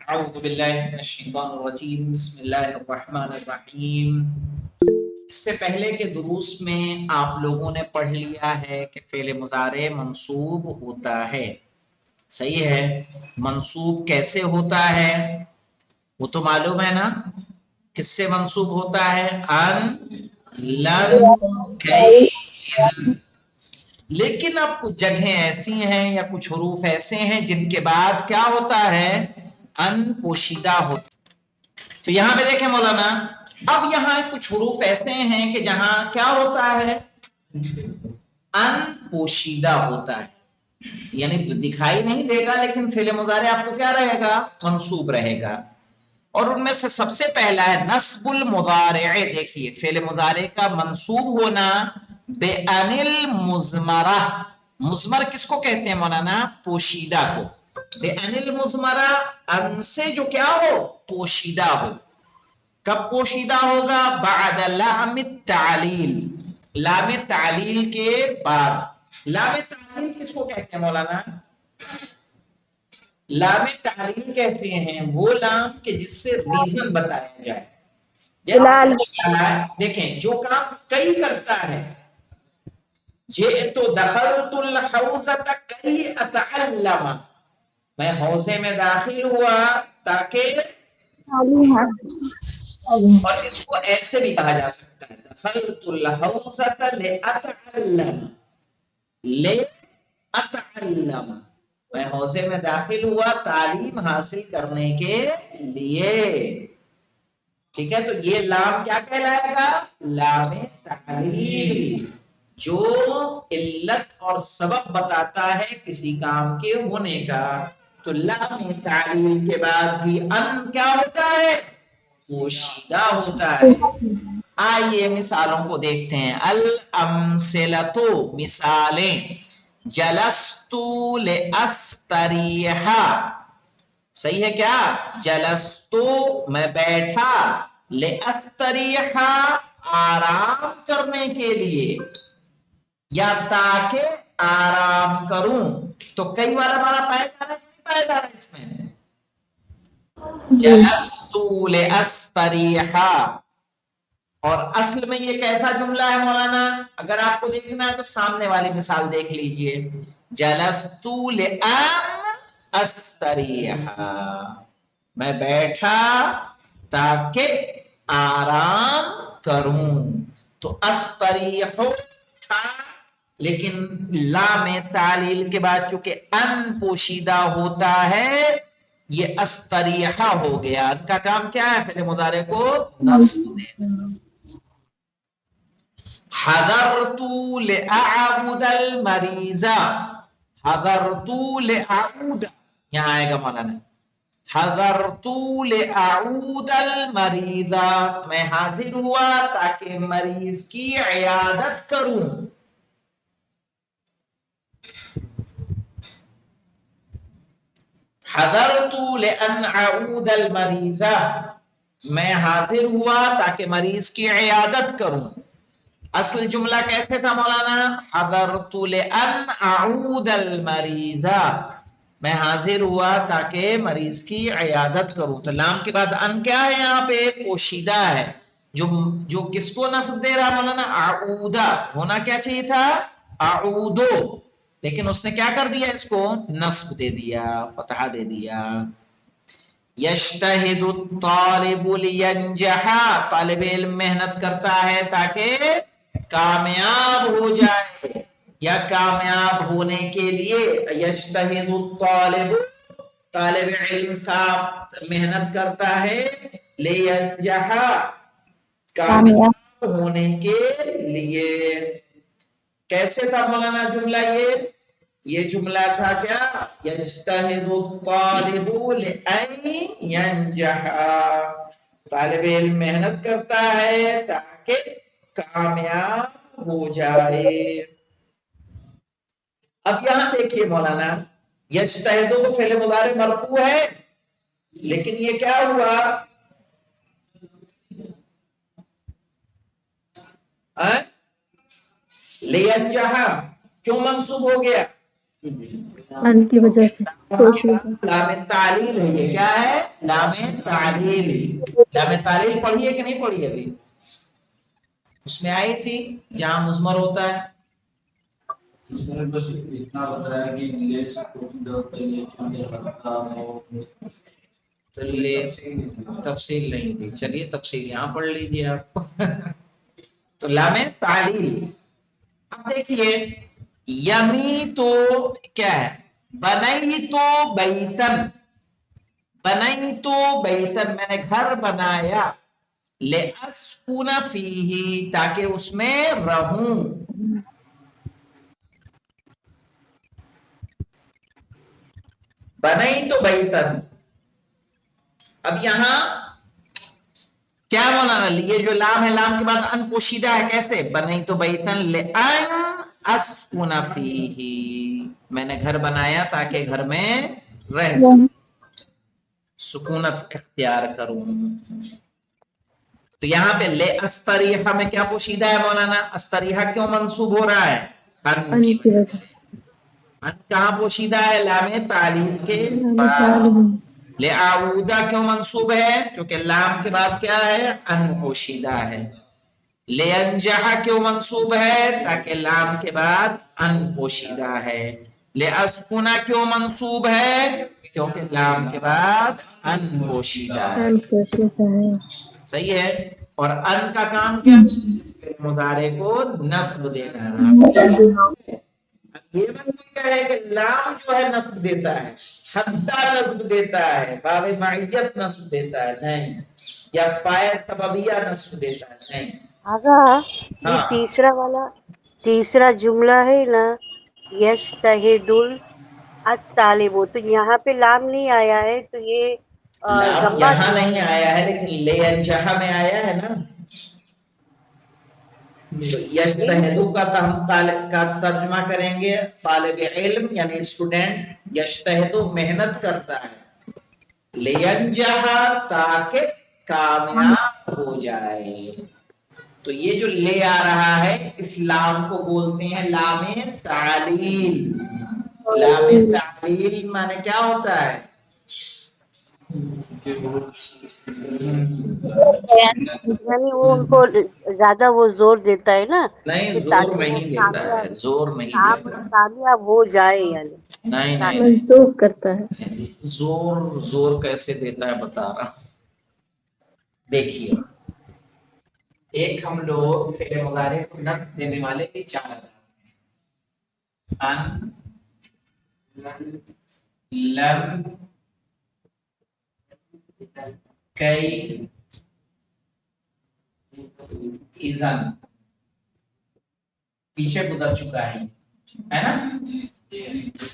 اعوذ باللہ من الشیطان الرجیم بسم اللہ الرحمن الرحیم۔ اس سے پہلے کے دروس میں آپ لوگوں نے پڑھ لیا ہے کہ فعل مضارع منصوب ہوتا ہے، صحیح ہے؟ منصوب کیسے ہوتا ہے وہ تو معلوم ہے نا، کس سے منصوب ہوتا ہے؟ ان، لن، کئی، اذن۔ لیکن اب کچھ جگہیں ایسی ہیں یا کچھ حروف ایسے ہیں جن کے بعد کیا ہوتا ہے؟ ان پوشیدہ ہوتا ہے۔ تو یہاں پہ دیکھیں مولانا، اب یہاں کچھ حروف ایسے ہیں کہ جہاں کیا ہوتا ہے؟ ان پوشیدہ ہوتا ہے، یعنی دکھائی نہیں دے گا لیکن فعل مضارع آپ کو کیا رہے گا؟ منصوب رہے گا۔ اور ان میں سے سب سے پہلا ہے نصب المضارع۔ دیکھیے فعل مضارع کا منصوب ہونا بے انل مزمرہ۔ مزمر کس کو کہتے ہیں مولانا؟ پوشیدہ کو۔ بے انل مزمرہ، ان سے جو کیا ہو؟ پوشیدہ ہو۔ کب پوشیدہ ہوگا؟ بعد لام التعلیل، لام تعلیل کے بعد۔ لام تعلیل کس کو کہتے ہیں مولانا؟ لام تعلیل کہتے ہیں وہ لام کہ جس سے ریزن بتایا جائے۔ جیسے دیکھیں جو کام کئی کرتا ہے، جئت دخلت الحوضۃ کی اتعلم، میں حوضے میں داخل ہوا تاکہ، اور اس کو ایسے بھی کہا جا سکتا ہے دخلت الحوضۃ لاتعلم، لاتعلم، میں حوضے میں داخل ہوا تعلیم حاصل کرنے کے لیے۔ ٹھیک ہے، تو یہ لام کیا کہلائے گا؟ لام تعلیل، جو علت اور سبب بتاتا ہے کسی کام کے ہونے کا۔ تو لام تعلیل کے بعد بھی ان کیا ہوتا ہے؟ پوشیدہ ہوتا ہے۔ آئیے مثالوں کو دیکھتے ہیں۔ الامثلۃ، مثالیں۔ جلست لاستریح، صحیح ہے کیا؟ جلست میں بیٹھا، لاستریح آرام کرنے کے لیے، یا تاکہ آرام کروں۔ تو کئی والا ہمارا پائیدار ہے نہیں پائیدار ہے اس میں؟ جلست لاستریح، اور اصل میں یہ کیسا جملہ ہے مولانا؟ اگر آپ کو دیکھنا ہے تو سامنے والی مثال دیکھ لیجئے۔ جلست لان استریح، میں بیٹھا تاکہ آرام کروں۔ تو استریح تھا، لیکن لام تعلیل کے بعد چونکہ ان پوشیدہ ہوتا ہے یہ استریح ہو گیا۔ ان کا کام کیا ہے؟ فعل مضارع کو نصب دینا۔ حضرت لأعبد المریض، حضرت لأعود، یہاں آئے گا مولانا، حضرت لأعود المریض، میں حاضر ہوا تاکہ مریض کی عیادت کروں۔ حضرت لأن اعود المریض، میں حاضر ہوا تاکہ مریض کی عیادت کروں۔ اصل جملہ کیسے تھا مولانا؟ حضرت لأن اعود المریض، میں حاضر ہوا تاکہ مریض کی عیادت کروں۔ تو لام کے بعد ان کیا ہے؟ یہاں پہ پوشیدہ ہے، جو کس کو نصب دے رہا مولانا؟ اعودہ، ہونا کیا چاہیے تھا؟ اعودو، لیکن اس نے کیا کر دیا؟ اس کو نصب دے دیا، فتحہ دے دیا۔ یجتہد الطالب لینجح، طالب علم محنت کرتا ہے تاکہ کامیاب ہو جائے یا کامیاب ہونے کے لیے۔ یجتہد الطالب، طالب علم کا محنت کرتا ہے، لینجح، کامیاب ہونے کے لیے۔ کیسے تھا مولانا جملہ یہ جملہ تھا کیا؟ یجتہد الطالب لأن ینجح، طالب علم محنت کرتا ہے تاکہ کامیاب ہو جائے۔ اب یہاں دیکھیے مولانا، یجتہد کو فعل مضارع مرفوع ہے، لیکن یہ کیا ہوا؟ لینجح کیوں منصوب ہو گیا؟ ان کی وجہ سے لام تعلیل ہے، یہ کیا ہے؟ لام تعلیل۔ لام تعلیل پڑھی ہے کہ نہیں پڑھی ابھی؟ اس میں آئی تھی جہاں مضمر ہوتا ہے، اس میں بس اتنا بتایا کہ تفصیل نہیں تھی۔ چلیے تفصیل یہاں پڑھ لیجیے آپ۔ تو لام تعلیل، اب دیکھیے یمی تو کیا ہے؟ بنائی تو بیتن، بنائی تو بیتن میں نے گھر بنایا، لأسکن فیہ تاکہ اس میں رہوں، بنائی تو بیتن۔ اب یہاں کیا مولانا، یہ جو لام ہے لام کے بعد ان پوشیدہ ہے، کیسے؟ بنائی تو بیتن لأن اسکن فیہ، میں نے گھر بنایا تاکہ گھر میں رہ سکوں، سکونت اختیار کروں۔ تو یہاں پہ لے استریحہ میں کیا پوشیدہ ہے مولانا؟ استریحہ کیوں منصوب ہو رہا ہے؟ ان کی وجہ سے۔ ان کہاں پوشیدہ ہے؟ لام تعلیم کے بعد۔ لے آعودہ کیوں منصوب ہے؟ کیونکہ لام کے بعد کیا ہے؟ ان پوشیدہ ہے۔ لے انجحہ کیوں منصوب ہے؟ تاکہ لام کے بعد ان پوشیدہ ہے۔ لے اسکنہ کیوں منصوب ہے؟ کیونکہ لام کے بعد ان پوشیدہ ہے۔ صحیح ہے؟ اور ان کا کام کیا؟ مضارع کو نصب دینا ہے۔ یہ مت کیا ہے کہ لام جو ہے نصب دیتا ہے، حتی نصب دیتا ہے، باب معیت نصب دیتا ہے، نہیں، یا فائز سببیہ نصب دیتا ہے، نہیں۔ آگا یہ ہاں تیسرا جملہ ہے نا، یجتہد الطالب، تو یہاں پہ لام نہیں آیا ہے، تو یہ لام ضمہ یہاں کیوں نہیں ہے؟ آیا ہے لیکن لے انجہا میں آیا ہے نا۔ یجتہدو کا ہم طالب کا ترجمہ کریں گے طالب علم یعنی اسٹوڈنٹ، یجتہدو محنت کرتا ہے، لینجہا تاکہ کامیاب ہو جائے۔ تو یہ جو لے آ رہا ہے اس لام کو بولتے ہیں لام تعلیل۔ لام تعلیل مانے کیا ہوتا ہے؟ یعنی وہ ان کو زیادہ وہ زور دیتا ہے نا نہیں، کہ زور تاکہ وہ نہیں دیتا ہے، زور نہیں دیتا ہے، کامیاب ہو جائے، یعنی نہیں نہیں نہیں، منسوخ کرتا ہے۔ زور کیسے دیتا ہے بتا رہا ہوں۔ دیکھیے ایک ہم لوگ فعل مضارع کو نصب دینے والے کی چار ان، لم، کئی، اذن، پیچھے گزر چکا ہے نا؟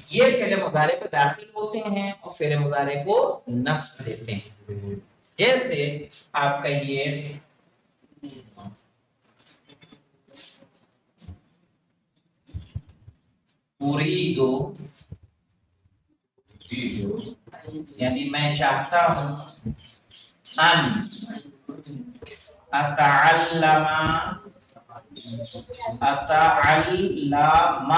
یہ فعل مضارع پہ داخل ہوتے ہیں اور فعل مضارع کو نصب دیتے ہیں۔ جیسے آپ کہیے اریدو، یعنی میں چاہتا ہوں، ان اتعلم، اتعلم،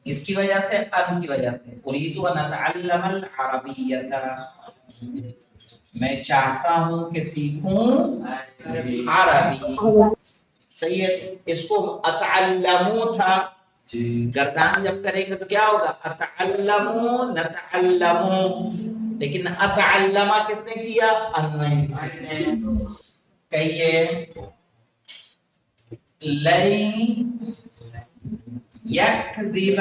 اس کی وجہ سے، ان کی وجہ سے، اريد ان اتعلم العربیۃ، میں چاہتا ہوں کہ سیکھوں عربی۔ صحیح ہے؟ اس کو اتعلمو تھا، گردان جب کریں گے تو کیا ہوگا؟ اتعلمو، نتعلمو، لیکن اتعلمہ کس نے کیا؟ ان نے۔ کہیے لن یکذب،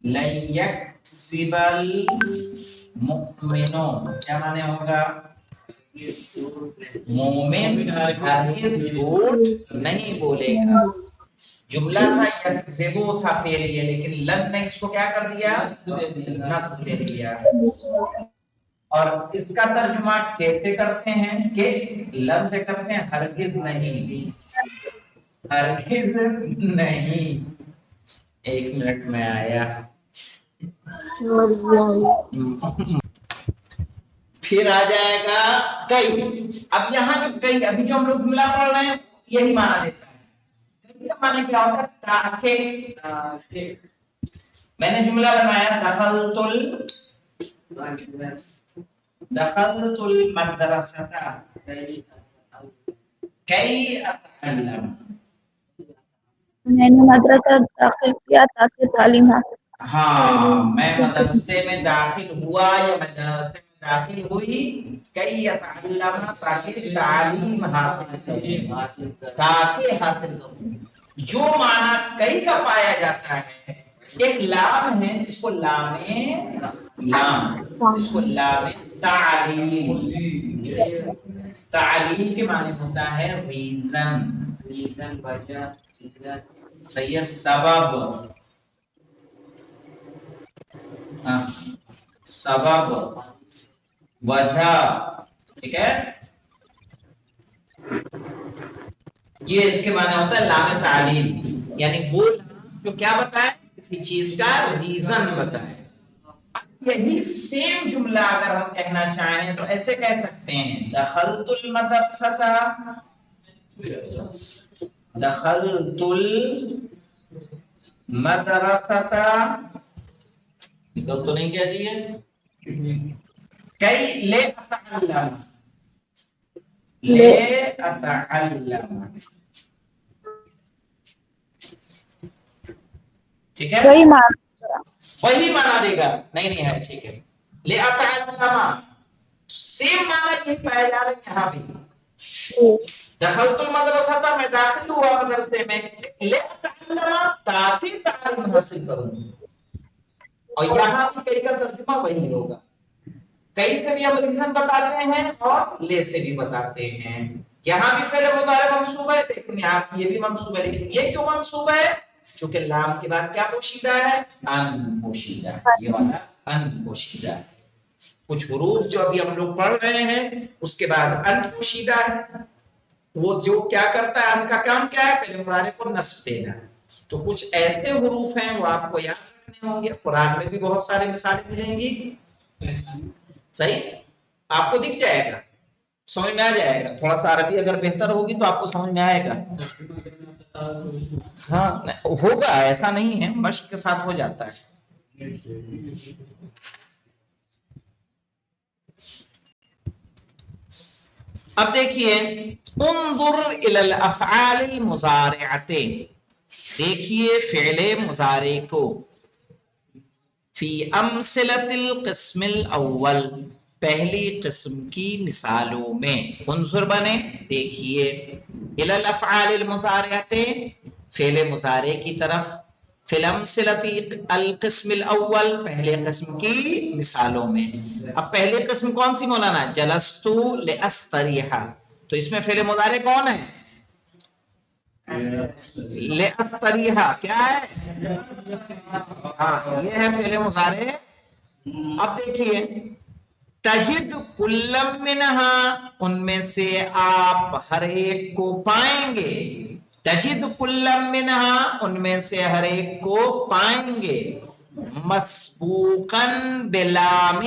لن یکذب المؤمنون، کیا معنی ہوگا؟ مومن ہرگز جھوٹ نہیں بولے گا۔ جملہ تھا یکذبو تھا فعل یہ، لیکن لن نے اس کو کیا کر دیا؟ نصب دے دیا۔ اور اس کا ترجمہ کیسے کرتے ہیں؟ کہ لن سے کرتے ہیں ہرگز نہیں، ہرگز نہیں۔ ایک منٹ میں آیا۔ پھر آ جائے گا کئی۔ اب یہاں جو کئی، ابھی جو ہم لوگ جملہ پڑھ رہے ہیں یہی معنی دیتا ہے۔ کا معنی کیا ہوتا ہے؟ تاکہ میں نے جملہ بنایا دخلت المدرسة كي أتعلم. میں نے مدرسہ داخل کیا تاکہ تعلیم حاصل. ہاں میں مدرسے میں داخل ہوا یا مدرسے میں داخل ہوئی کئی اتعلم تاکہ تعلیم حاصل کروں، تاکہ حاصل کروں. جو معنی کئی کا پایا جاتا ہے، ایک لام ہے جس کو لام تعلیم، تعلیم کے معنی ہوتا ہے ریزن، وجہ، صحیح، سبب، سبب، وجہ، ٹھیک ہے. یہ اس کے معنی ہوتا ہے لام تعلیم، یعنی وہ جو کیا بتائے، کسی چیز کا ریزن بتائے. یہی سیم جملہ اگر ہم کہنا چاہیں تو ایسے کہہ سکتے ہیں دخلت المدرسة، دخلت المدرسة، نکل تو نہیں کہہ دیے، کئی لے اتعلم، لے اتعلم، ٹھیک ہے، وہی مانا دے گا. نہیں ہے، ٹھیک ہے. لے اتعلم سیم مانا یہی پایا جا رہا ہے یہاں بھی. دخلت المدرسة میں داخل ہوا مدرسے میں، لے اتعلم تاکہ تعلیم حاصل کروں. اور یہاں بھی کئی کا ترجمہ وہی ہوگا. کئی سے بھی ہم ریزن بتاتے ہیں اور لے سے بھی بتاتے ہیں. یہاں بھی فعل مضارع منصوب ہے، لیکن یہاں یہ بھی منصوب ہے. لیکن یہ کیوں منصوب ہے؟ چونکہ لام کے بعد کیا پوشیدہ ہے؟ ان پوشیدہ ہے. یہ والا ان پوشیدہ ہے. کچھ حروف جو ابھی ہم لوگ پڑھ رہے ہیں اس کے بعد ان پوشیدہ ہے. وہ جو کیا کرتا ہے، ان کا کام کیا ہے؟ فعل مضارع کو نصب دینا. تو کچھ ایسے حروف ہیں وہ آپ کو یاد رکھنے ہوں گے. قرآن میں بھی بہت سارے مثالیں ملیں گی. صحیح، آپ کو دکھ جائے گا، سمجھ میں آ جائے گا. تھوڑا سا عربی اگر بہتر ہوگی تو آپ کو سمجھ میں آئے گا. ہاں ہوگا، ایسا نہیں ہے، مشق کے ساتھ ہو جاتا ہے. اب دیکھیے انظر الی الافعال المضارعۃ، دیکھیے فعل مضارع کو فی امثلۃ القسم الاول، پہلی قسم کی مثالوں میں. انظر بنے دیکھیے، الی الافعال المضارعۃ فعل مضارع کی طرف، فی الامثلۃ القسم الاول پہلے قسم کی مثالوں میں. اب پہلی قسم کون سی مولانا؟ جلست لاستریح، تو اس میں فعل مضارع کون ہے؟ لاستریح، کیا ہے؟ ہاں یہ ہے فعل مضارع. اب دیکھیے تجد کل منہا، ان میں سے آپ ہر ایک کو پائیں گے. تجد کل منہا، ان میں سے ہر ایک کو پائیں گے. مسبوقا بلام،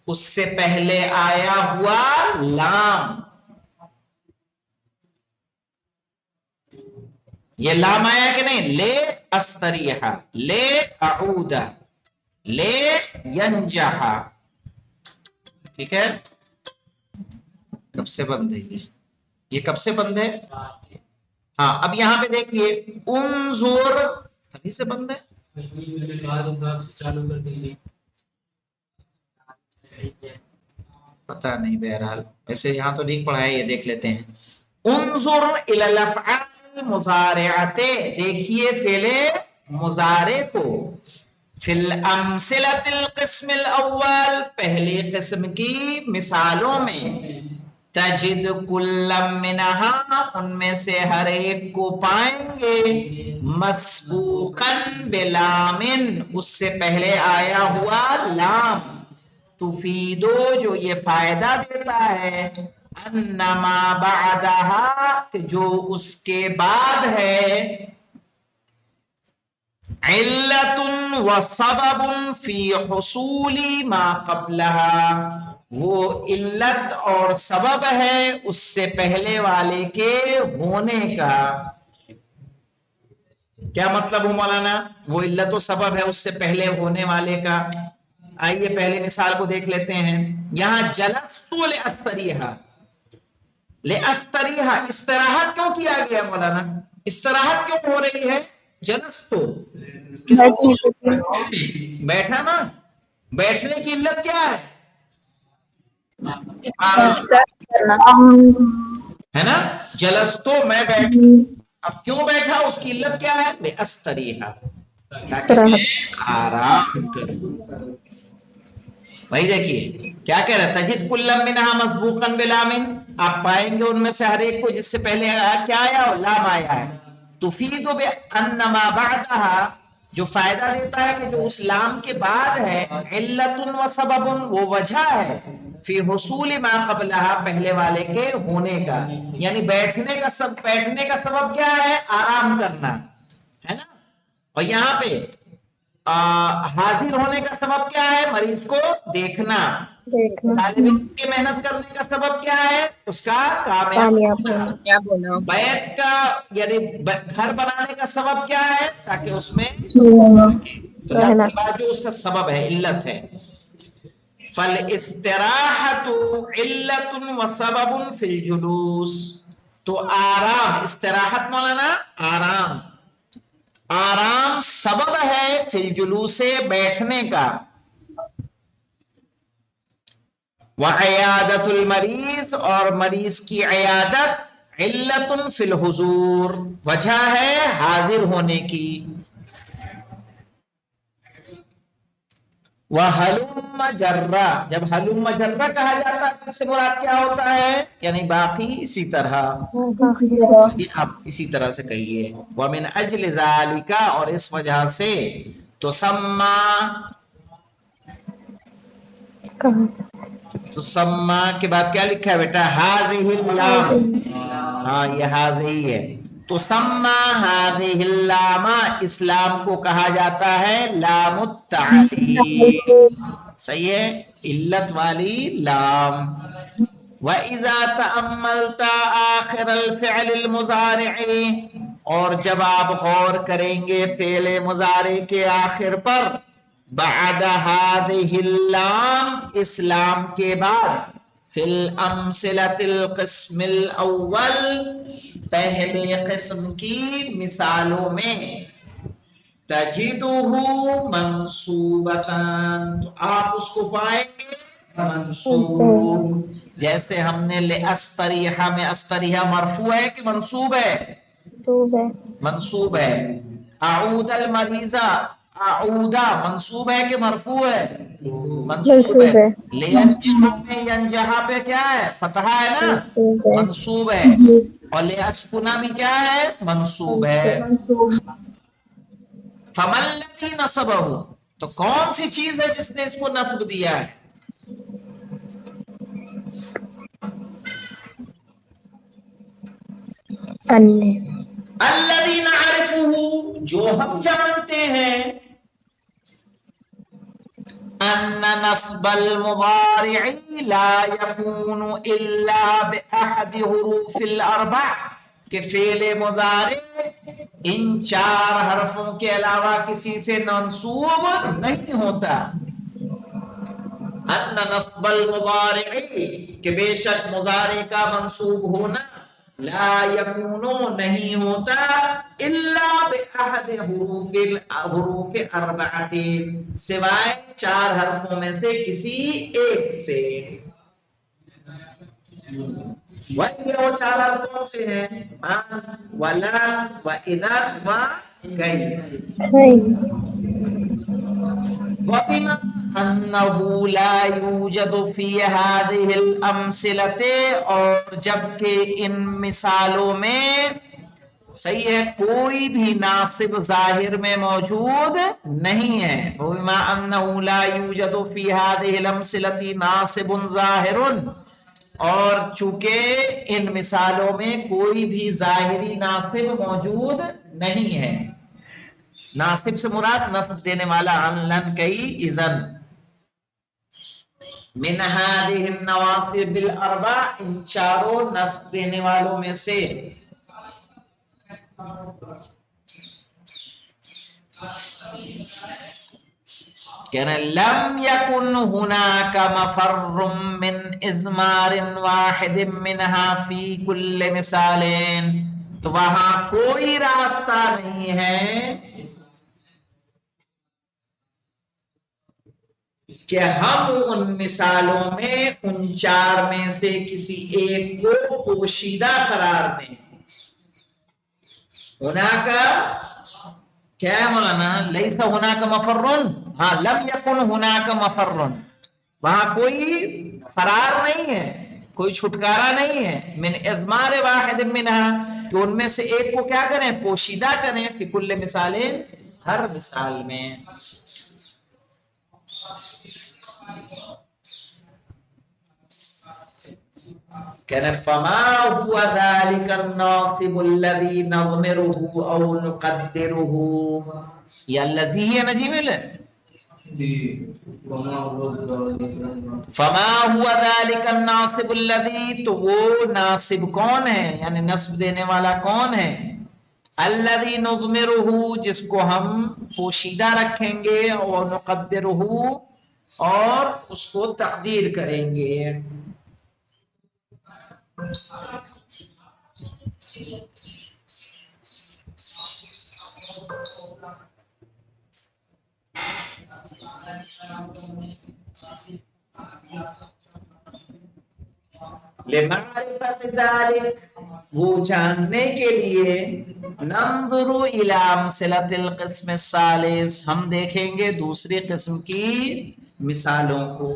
اس سے پہلے آیا ہوا لام. یہ لام آیا کہ نہیں؟ لے استریح، لے اعود، لے ینجح. ٹھیک ہے، کب سے بند ہے یہ کب سے بند ہے؟ ہاں اب یہاں پہ دیکھیے انظر، ابھی سے بند ہے. پتہ نہیں، بہرحال ایسے یہاں تو نہیں پڑھا ہے، یہ دیکھ لیتے ہیں. انظر الی الافعال المضارعۃ، دیکھیے فعل مضارع کو فی الامثلۃ القسم الاول پہلی قسم کی مثالوں میں. تجد کل منہا، ان میں سے ہر ایک کو پائیں گے. مسبوقا بلام، اس سے پہلے آیا ہوا لام. تفیدو، جو یہ فائدہ دیتا ہے، انما بعدها، کہ جو اس کے بعد ہے، علت و سبب فی حصول ما قبلها، وہ علت اور سبب ہے اس سے پہلے والے کے ہونے کا. کیا مطلب ہو مولانا؟ وہ علت و سبب ہے اس سے پہلے ہونے والے کا. آئیے پہلے مثال کو دیکھ لیتے ہیں. یہاں جلستو لأستریحا، لأستریحا استراحت کیوں کیا گیا مولانا؟ استراحت کیوں ہو رہی ہے؟ جلستو کس بیٹھنے کے بیٹھا نا، بیٹھنے کی علت کیا ہے؟ کرنا ہے نا، جلستو میں بیٹھا. اب کیوں بیٹھا؟ اس کی علت کیا ہے؟ لأستریحا، تاکہ میں آرام کروں. بھائی دیکھیے کیا کہہ رہا ہے، تجد کل منہا مسبوقا بلام، آپ پائیں گے ان میں سے ہر ایک کو جس سے پہلے کیا آیا ہو؟ لام آیا ہے. تفید بان ما بعدها، جو فائدہ دیتا ہے کہ جو اس لام کے بعد ہے، علت و سبب، وہ وجہ ہے، فی حصول ما قبلها، پہلے والے کے ہونے کا. یعنی بیٹھنے کا سبب کیا ہے؟ آرام کرنا ہے نا. اور یہاں پہ حاضر ہونے کا سبب کیا ہے؟ مریض کو دیکھنا. طالب علم کے محنت کرنے کا سبب کیا ہے؟ اس کا کامیاب ہونا. بیت کا یعنی گھر بنانے کا سبب کیا ہے؟ تاکہ اس میں تو لفظ بات جو اس کا سبب ہے، علت ہے. فالاستراحۃ علت و سبب فی الجلوس، تو آرام، استراحت مولانا آرام، آرام سبب ہے فی الجلوس، بیٹھنے کا. وعیادت المریض، اور مریض کی عیادت، علت فی الحضور، وجہ ہے حاضر ہونے کی. وَهَلُمَّ جَرَّ، جب ہلم جرہ کہا جاتا ہے اس سے مراد کیا ہوتا ہے؟ یعنی باقی اسی طرح. آپ اسی طرح سے کہیے. وَمِنْ أَجْلِ ذَلِكَ، اور اس وجہ سے، تسمّا کے بعد کیا لکھا ہے بیٹا؟ هَذِهِ اللام، ہاں یہ هذه ہے. تسمّا هذه اللام، اسلام کو کہا جاتا ہے لام التعلیل، صحیح ہے، علت والی لام. وَإِذَا تَأَمَّلْتَ آخِرَ الْفِعْلِ الْمُضَارِعِ، اور جب آپ غور کریں گے فعل مضارع کے آخر پر، بعد هذه اللام، اسلام کے بعد، فی الامثلۃ القسم الاول، پہلے قسم کی مثالوں میں، تجدہ منصوبتان، تو آپ اس کو پائیں گے منصوب. جیسے ہم نے لأستریحا میں استریحا مرفوع ہے کہ منصوب ہے؟ منصوب ہے. اعود المریضہ، اعودا منصوب ہے کہ مرفوع ہے؟ منصوب ہے. لینجحا میں ینجحا پہ کیا ہے؟ فتحہ ہے نا، منصوب ہے. اور لأسکنا میں کیا ہے؟ منصوب ہے. فمن الذی نصبہ، تو کون سی چیز ہے جس نے اس کو نصب دیا ہے؟ الذی نعرفہ، جو ہم جانتے ہیں، ان نصب المضارع لا يكون الا باحد حروف الاربع، کہ فعل مضارع ان 4 حرفوں کے علاوہ کسی سے منصوب نہیں ہوتا. ان نصب المضارع، کہ بے شک مضارع کا منصوب ہونا، لا یکون نہیں ہوتا، الا باحد حروف اربعۃ، سوائے 4 حرفوں میں سے کسی ایک سے. وہی وہ 4 حرف کون سے ہیں؟ ان ولا واذا وکئی. وَبِمَا أَنَّهُ لَا يُوجَدُ فِي هَذِهِ الْأَمْثِلَةِ، اور جبکہ ان مثالوں میں، صحیح ہے، کوئی بھی ناصب ظاہر میں موجود نہیں ہے. وَبِمَا أَنَّهُ لَا يُوجَدُ فِي هَذِهِ الْأَمْثِلَةِ نَاصِبٌ ظَاهِرٌ، اور چونکہ ان مثالوں میں کوئی بھی ظاہری ناصب موجود نہیں ہے. ناصب سے مراد نصب دینے والا، ان لن کئی اذن. من هذه النواصب الاربع، ان 4 نصب دینے والوں میں سے. کہنا لم یکن ہناک مفر من ازمار واحد منها فی کل مثال، تو وہاں کوئی راستہ نہیں ہے کہ ہم ان مثالوں میں ان چار میں سے کسی ایک کو پوشیدہ قرار دیں. ہناک کیا ہے مولانا؟ لیس ہناک مفرن، ہاں لم یکن ہناک مفرن، وہاں کوئی فرار نہیں ہے، کوئی چھٹکارا نہیں ہے. من اضمار واحد منها، کہ ان میں سے ایک کو کیا کریں؟ پوشیدہ کریں. فی کل مثال، ہر مثال میں. کہنا فما هو ذلك الناصب الذي نضمره او نقدره، یا الذي ہے نجیب جی وما هو ذلك فما هو ذلك الناصب الذي، تو وہ ناصب کون ہے، یعنی نصب دینے والا کون ہے؟ الذي نضمره، جس کو ہم پوشیدہ رکھیں گے، اور نقدره، اور اس کو تقدیر کریں گے. لمعرفت ذلك، وہ جاننے کے لیے، ننظر الى امثلۃ القسم الثالث، ہم دیکھیں گے دوسری قسم کی مثالوں کو.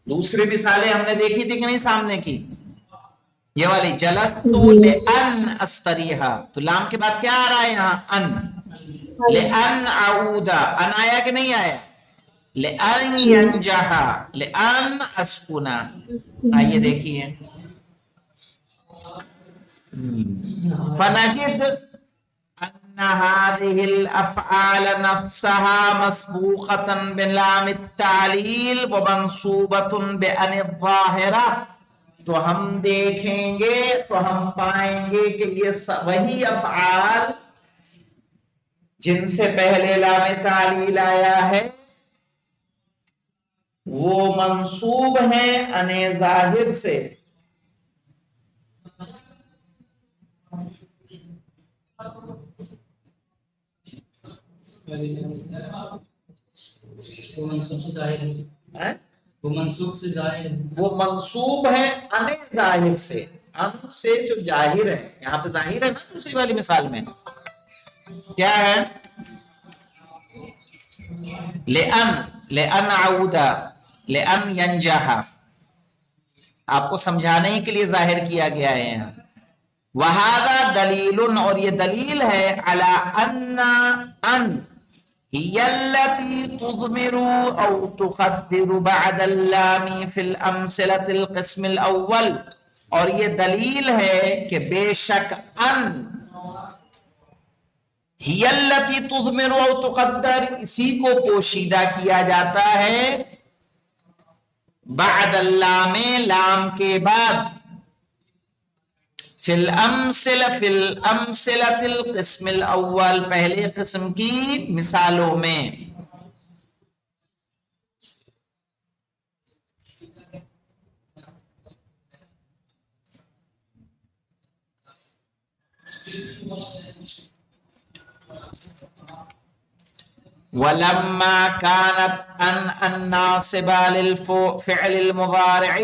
دوسری مثالیں ہم نے دیکھی تھی کہ نہیں سامنے کی؟ یہ والی جلستو لأن استریحا، تو لام کے بعد کیا آ رہا ہے یہاں؟ ان. لأن اعودا، ان آیا کہ نہیں آیا؟ لأن ینجحا، لأن اسکنا. آئیے دیکھیے. فنجد ان هذه الافعال نفسها مسبوقة بلام التعلیل ومنصوبة بان الظاہرہ، تو ہم دیکھیں گے، تو ہم پائیں گے کہ یہ وہی افعال جن سے پہلے لام تعلیل آیا ہے وہ منصوب ہیں ان ظاہر سے. وہ منصوب سے ظاہر ہے، وہ منصوب سے ظاہر ہے، وہ منصوب ہے ان ظاہر سے، ان سے جو ظاہر ہے. یہاں پہ ظاہر ہے نا دوسری والی مثال میں کیا ہے؟ لأن عودا، لأن ینجحا، آپ کو سمجھانے کے لیے ظاہر کیا گیا ہے یہاں. وَهَذَا دلیل، اور یہ دلیل ہے، علی ان هي التي تضمر او تقدر بعد اللام في الامثلة القسم الاول، اور یہ دلیل ہے کہ بے شک ان هي التي تضمر او تقدر، اسی کو پوشیدہ کیا جاتا ہے بعد اللام، لام کے بعد، فی الامثلۃ القسم الاول، پہلے قسم کی مثالوں میں. وَلَمَّا كَانَتْ أَنْ النَّاصِبَ لِلْفِعْلِ الْمُضَارِعِ،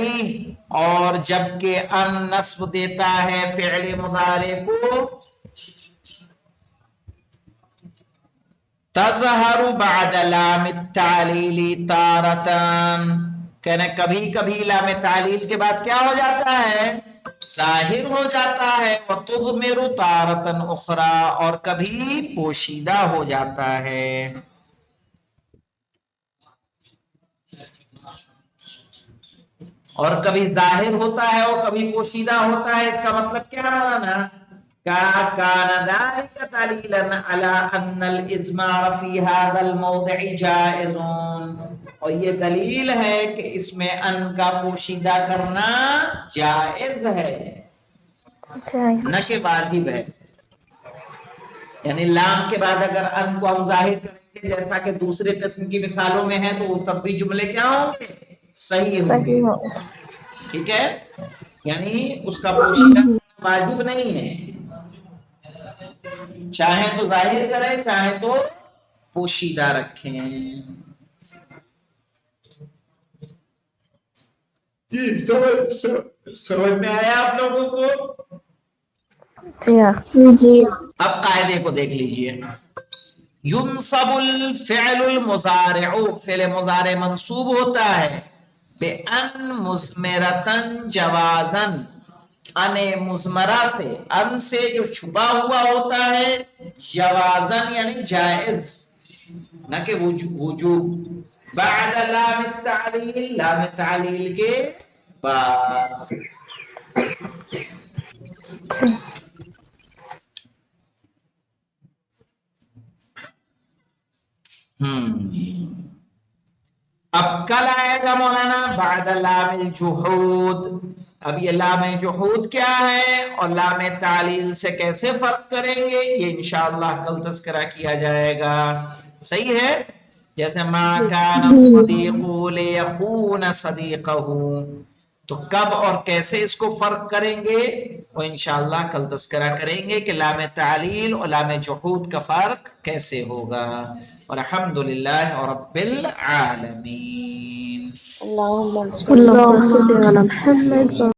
اور جبکہ ان نصب دیتا ہے فعل مضارع کو، تظہر بعد لام التعلیل تارتان، کہنے کبھی کبھی لام تعلیل کے بعد کیا ہو جاتا ہے؟ ظاہر ہو جاتا ہے. وتضمر تارتن اخرى، اور کبھی پوشیدہ ہو جاتا ہے. اور کبھی ظاہر ہوتا ہے اور کبھی پوشیدہ ہوتا ہے. اس کا مطلب کیا ہے نا؟ كان ذلك دليلا على أن الإزمار في هذا الموضع جائز، اور یہ دلیل ہے کہ اس میں ان کا پوشیدہ کرنا جائز ہے، نہ کہ واجب ہے۔ یعنی لام کے بعد اگر ان کو ہم ظاہر کریں گے جیسا کہ دوسرے قسم کی مثالوں میں ہے تو تب بھی جملے کیا ہوں گے؟ صحیح ہوں گے، ٹھیک ہے؟ یعنی اس کا پوشیدہ واجب نہیں ہے، چاہے تو ظاہر کریں چاہے تو پوشیدہ رکھیں۔ جی سمجھ میں آیا آپ لوگوں کو؟ جی اب قاعدے کو دیکھ لیجئے۔ ينصب الفعل المضارع، فعل مضارع منصوب ہوتا ہے بأن مضمرتن جوازن، ان مضمرہ سے، ان سے جو چھپا ہوا ہوتا ہے، جوازن یعنی جائز، نہ کہ وجوب، بعد لام التعلیل، لام تعلیل کے بعد۔ اب کل آئے گا مولانا بعد لام الجحود۔ اب یہ لام جحود کیا ہے اور لام تعلیل سے کیسے فرق کریں گے یہ انشاءاللہ کل تذکرہ کیا جائے گا، صحیح ہے؟ جیسے ما کان الصدیق لیخون صدیقہ، تو کب اور کیسے اس کو فرق کریں گے وہ انشاءاللہ کل تذکرہ کریں گے کہ لام تعلیل اور لام جحود کا فرق کیسے ہوگا۔ والحمدللہ رب العالمین۔ اللهم صل على محمد